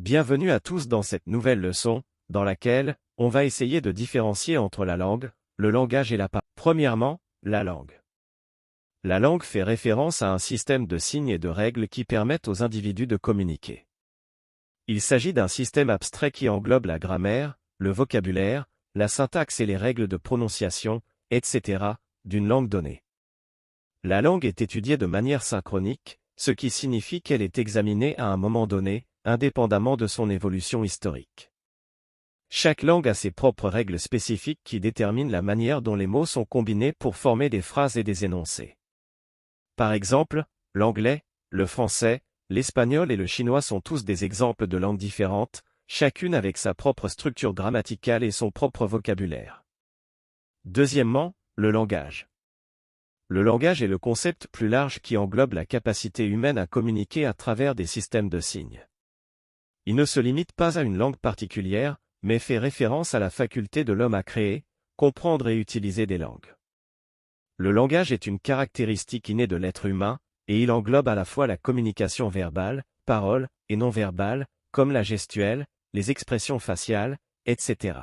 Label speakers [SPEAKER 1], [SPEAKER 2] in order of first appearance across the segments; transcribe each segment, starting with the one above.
[SPEAKER 1] Bienvenue à tous dans cette nouvelle leçon, dans laquelle on va essayer de différencier entre la langue, le langage et la parole. Premièrement, la langue. La langue fait référence à un système de signes et de règles qui permettent aux individus de communiquer. Il s'agit d'un système abstrait qui englobe la grammaire, le vocabulaire, la syntaxe et les règles de prononciation, etc., d'une langue donnée. La langue est étudiée de manière synchronique, ce qui signifie qu'elle est examinée à un moment donné, indépendamment de son évolution historique. Chaque langue a ses propres règles spécifiques qui déterminent la manière dont les mots sont combinés pour former des phrases et des énoncés. Par exemple, l'anglais, le français, l'espagnol et le chinois sont tous des exemples de langues différentes, chacune avec sa propre structure grammaticale et son propre vocabulaire. Deuxièmement, le langage. Le langage est le concept plus large qui englobe la capacité humaine à communiquer à travers des systèmes de signes. Il ne se limite pas à une langue particulière, mais fait référence à la faculté de l'homme à créer, comprendre et utiliser des langues. Le langage est une caractéristique innée de l'être humain, et il englobe à la fois la communication verbale, parole, et non verbale, comme la gestuelle, les expressions faciales, etc.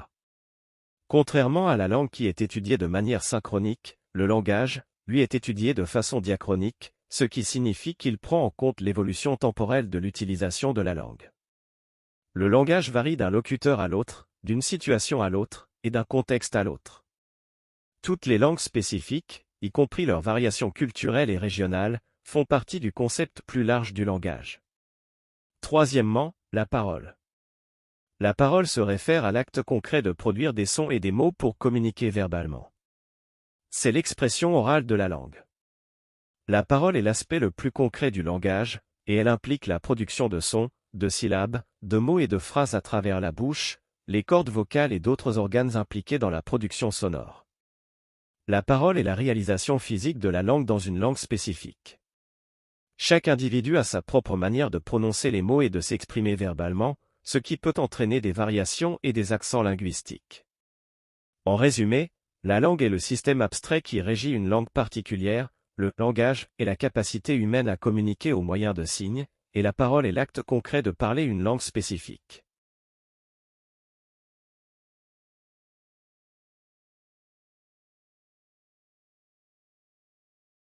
[SPEAKER 1] Contrairement à la langue qui est étudiée de manière synchronique, le langage, lui, est étudié de façon diachronique, ce qui signifie qu'il prend en compte l'évolution temporelle de l'utilisation de la langue. Le langage varie d'un locuteur à l'autre, d'une situation à l'autre, et d'un contexte à l'autre. Toutes les langues spécifiques, y compris leurs variations culturelles et régionales, font partie du concept plus large du langage. Troisièmement, la parole. La parole se réfère à l'acte concret de produire des sons et des mots pour communiquer verbalement. C'est l'expression orale de la langue. La parole est l'aspect le plus concret du langage, et elle implique la production de sons, de syllabes, de mots et de phrases à travers la bouche, les cordes vocales et d'autres organes impliqués dans la production sonore. La parole est la réalisation physique de la langue dans une langue spécifique. Chaque individu a sa propre manière de prononcer les mots et de s'exprimer verbalement, ce qui peut entraîner des variations et des accents linguistiques. En résumé, la langue est le système abstrait qui régit une langue particulière, le langage est la capacité humaine à communiquer au moyen de signes, et la parole est l'acte concret de parler une langue spécifique.